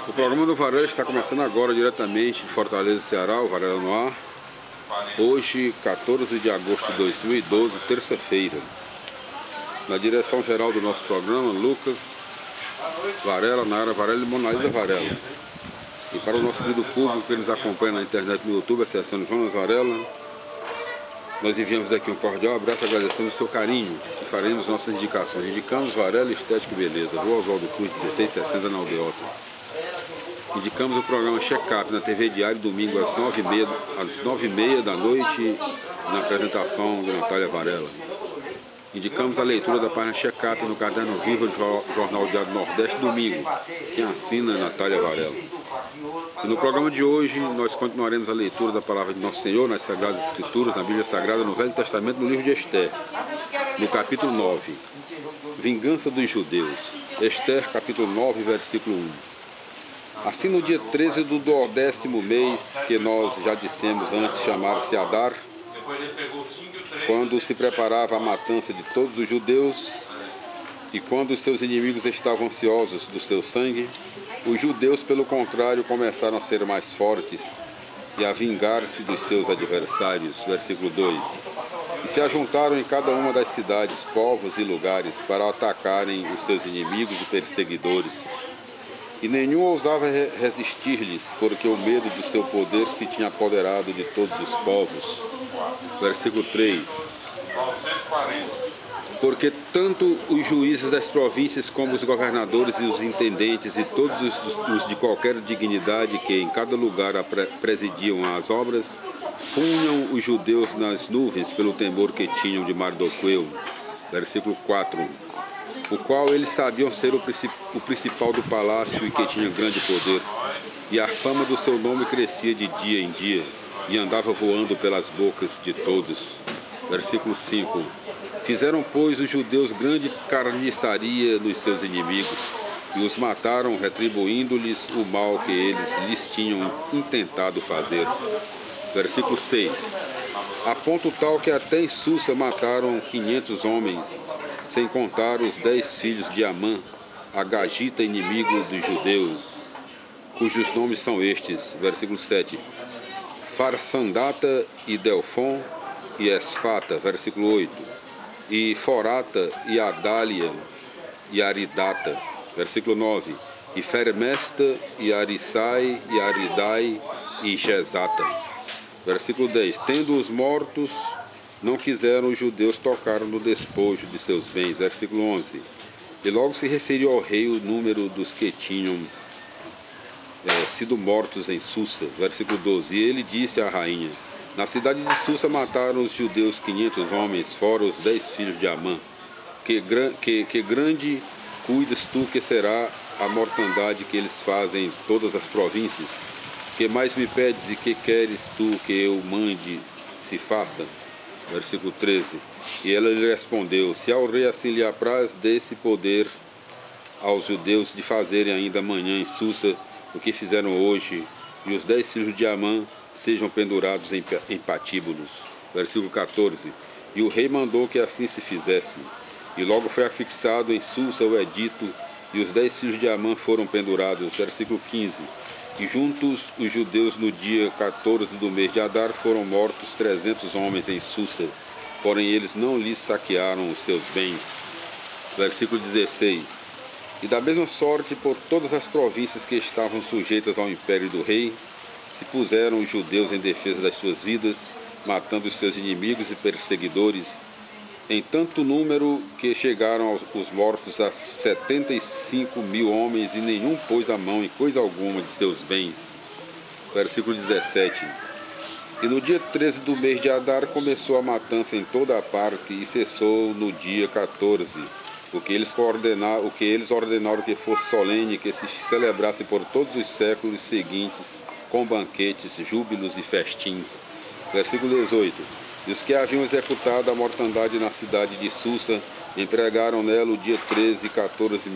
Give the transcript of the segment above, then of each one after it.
O programa do Varela está começando agora diretamente de Fortaleza, Ceará, o Varela no ar. Hoje, 14 de agosto de 2012, terça-feira. Na direção geral do nosso programa, Lucas Varela, Nara Varela e Monalisa Varela. E para o nosso querido público que nos acompanha na internet no YouTube, acessando Jonas Varela, nós enviamos aqui um cordial abraço, agradecendo o seu carinho e faremos nossas indicações. Indicamos Varela, Estética e Beleza, Rua Oswaldo Cruz, 1660 na Aldeota. Indicamos o programa Check-up na TV Diário, domingo às 9h30 da noite, na apresentação de Natália Varela. Indicamos a leitura da página Check-up no Caderno Viva do Jornal Diário do Nordeste, domingo, quem assina é Natália Varela. E no programa de hoje nós continuaremos a leitura da palavra de Nosso Senhor nas Sagradas Escrituras, na Bíblia Sagrada, no Velho Testamento, no livro de Esther, no capítulo 9, Vingança dos Judeus. Esther, capítulo 9, versículo 1. Assim, no dia 13 do 10º mês, que nós já dissemos antes chamar-se Adar, quando se preparava a matança de todos os judeus e quando os seus inimigos estavam ansiosos do seu sangue, os judeus, pelo contrário, começaram a ser mais fortes e a vingar-se dos seus adversários. Versículo 2. E se ajuntaram em cada uma das cidades, povos e lugares para atacarem os seus inimigos e perseguidores. E nenhum ousava resistir-lhes, porque o medo do seu poder se tinha apoderado de todos os povos. Versículo 3. Porque tanto os juízes das províncias como os governadores e os intendentes e todos os de qualquer dignidade que em cada lugar presidiam as obras, punham os judeus nas nuvens pelo temor que tinham de Mardoqueu. Versículo 4. O qual eles sabiam ser o principal do palácio e que tinha grande poder. E a fama do seu nome crescia de dia em dia e andava voando pelas bocas de todos. Versículo 5. Fizeram, pois, os judeus grande carniçaria nos seus inimigos e os mataram, retribuindo-lhes o mal que eles lhes tinham intentado fazer. Versículo 6. A ponto tal que até em Susa mataram 500 homens, sem contar os 10 filhos de Amã, agagita inimigo dos judeus, cujos nomes são estes. Versículo 7. Farsandata e Delfon e Esfata. Versículo 8. E Forata e Adália e Aridata. Versículo 9. E Fermesta e Arissai e Aridai e Jezata. Versículo 10. Tendo os mortos, não quiseram os judeus tocar no despojo de seus bens. Versículo 11. E logo se referiu ao rei o número dos que tinham sido mortos em Susa. Versículo 12. E ele disse à rainha: na cidade de Susa mataram os judeus 500 homens, fora os 10 filhos de Amã. Que grande cuidas tu que será a mortandade que eles fazem em todas as províncias? Que mais me pedes e que queres tu que eu mande se faça? Versículo 13. E ela lhe respondeu: se ao rei assim lhe apraz, desse poder aos judeus de fazerem ainda amanhã em Susa o que fizeram hoje, e os 10 filhos de Amã sejam pendurados em patíbulos. Versículo 14. E o rei mandou que assim se fizesse. E logo foi afixado em Susa o edito, e os 10 filhos de Amã foram pendurados. Versículo 15. E juntos os judeus no dia 14 do mês de Adar foram mortos 300 homens em Susa, porém eles não lhes saquearam os seus bens. Versículo 16. E da mesma sorte por todas as províncias que estavam sujeitas ao império do rei, se puseram os judeus em defesa das suas vidas, matando os seus inimigos e perseguidores, em tanto número que chegaram os mortos a 75.000 homens, e nenhum pôs a mão em coisa alguma de seus bens. Versículo 17. E no dia 13 do mês de Adar começou a matança em toda a parte e cessou no dia 14, o que eles ordenaram que fosse solene, que se celebrasse por todos os séculos seguintes, com banquetes, júbilos e festins. Versículo 18. E os que haviam executado a mortandade na cidade de Susa empregaram nela o dia 13 e 14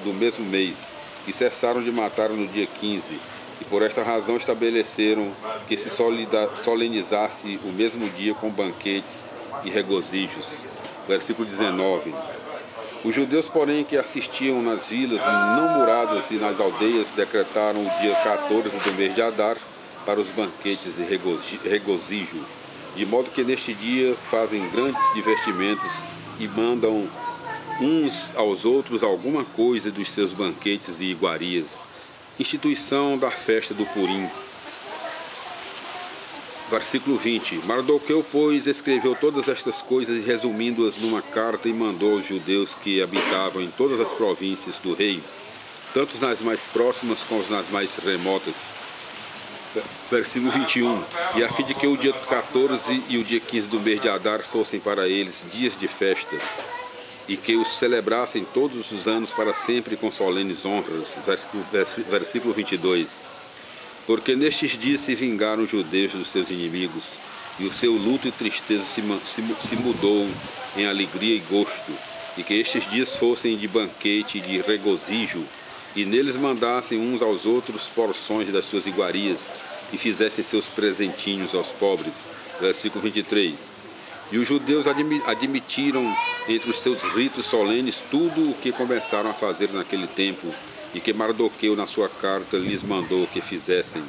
do mesmo mês, e cessaram de matar no dia 15. E por esta razão estabeleceram que se solenizasse o mesmo dia com banquetes e regozijos. Versículo 19. Os judeus, porém, que assistiam nas vilas não muradas e nas aldeias, decretaram o dia 14 do mês de Adar para os banquetes de regozijo, de modo que neste dia fazem grandes divertimentos e mandam uns aos outros alguma coisa dos seus banquetes e iguarias. Instituição da festa do Purim. Versículo 20. Mardoqueu, pois, escreveu todas estas coisas, resumindo-as numa carta, e mandou aos judeus que habitavam em todas as províncias do rei, tanto nas mais próximas como nas mais remotas. Versículo 21. E a fim de que o dia 14 e o dia 15 do mês de Adar fossem para eles dias de festa, e que os celebrassem todos os anos para sempre com solenes honras. Versículo 22. Porque nestes dias se vingaram os judeus dos seus inimigos, e o seu luto e tristeza se mudou em alegria e gosto, e que estes dias fossem de banquete e de regozijo, e neles mandassem uns aos outros porções das suas iguarias, e fizessem seus presentinhos aos pobres. Versículo 23. E os judeus admitiram entre os seus ritos solenes tudo o que começaram a fazer naquele tempo, e que Mardoqueu na sua carta lhes mandou que fizessem.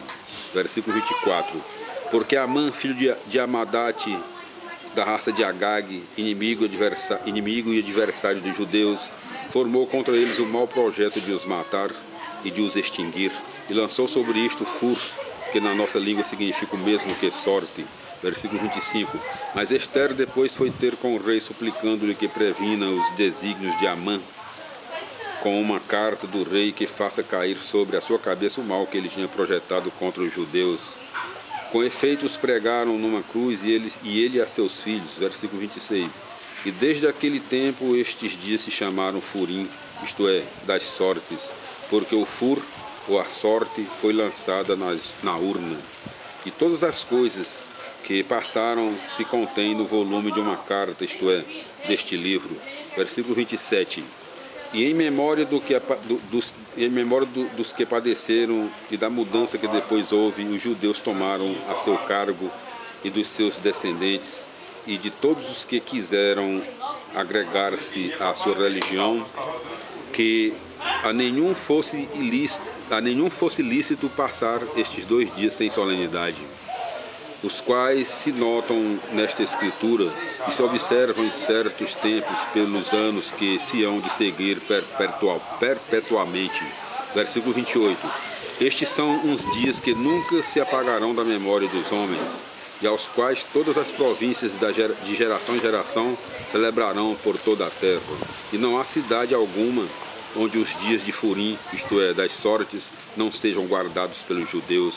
Versículo 24. Porque Amã, filho de Amadate, da raça de Agag, inimigo e adversário dos judeus, formou contra eles o mau projeto de os matar e de os extinguir, e lançou sobre isto fur, que na nossa língua significa o mesmo que sorte. Versículo 25. Mas Ester depois foi ter com o rei, suplicando-lhe que previna os desígnios de Amã, com uma carta do rei que faça cair sobre a sua cabeça o mal que ele tinha projetado contra os judeus. Com efeito, os pregaram numa cruz e ele a seus filhos. Versículo 26. E desde aquele tempo estes dias se chamaram Furim, isto é, das sortes, porque o fur, ou a sorte, foi lançada na urna. E todas as coisas que passaram se contêm no volume de uma carta, isto é, deste livro. Versículo 27. E em memória dos que padeceram e da mudança que depois houve, os judeus tomaram a seu cargo e dos seus descendentes e de todos os que quiseram agregar-se à sua religião, que a nenhum fosse lícito passar estes 2 dias sem solenidade, os quais se notam nesta escritura e se observam em certos tempos pelos anos que se hão de seguir perpetuamente. Versículo 28. Estes são uns dias que nunca se apagarão da memória dos homens, e aos quais todas as províncias de geração em geração celebrarão por toda a terra. E não há cidade alguma onde os dias de Furim, isto é, das sortes, não sejam guardados pelos judeus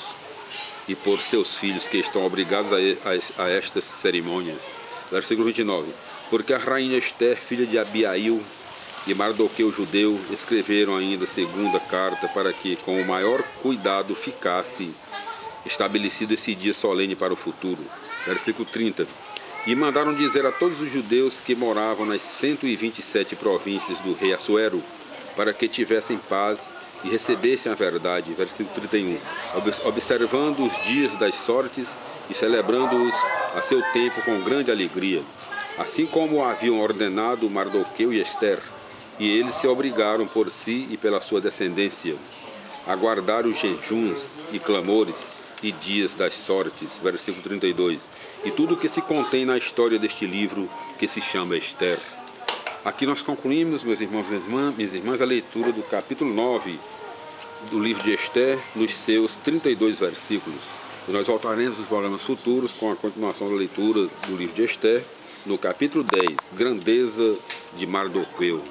e por seus filhos que estão obrigados a estas cerimônias. Versículo 29. Porque a rainha Ester, filha de Abiail, e Mardoqueu judeu, escreveram ainda segunda carta para que com o maior cuidado ficasse estabelecido esse dia solene para o futuro. Versículo 30. E mandaram dizer a todos os judeus que moravam nas 127 províncias do rei Assuero, para que tivessem paz e recebessem a verdade. Versículo 31. Observando os dias das sortes e celebrando-os a seu tempo com grande alegria, assim como haviam ordenado Mardoqueu e Ester, e eles se obrigaram por si e pela sua descendência a guardar os jejuns e clamores e dias das sortes. Versículo 32. E tudo o que se contém na história deste livro que se chama Ester. Aqui nós concluímos, meus irmãos e minhas irmãs, a leitura do capítulo 9 do livro de Ester, nos seus 32 versículos. E nós voltaremos nos programas futuros com a continuação da leitura do livro de Ester, no capítulo 10, Grandeza de Mardoqueu.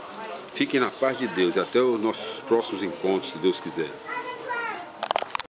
Fiquem na paz de Deus e até os nossos próximos encontros, se Deus quiser.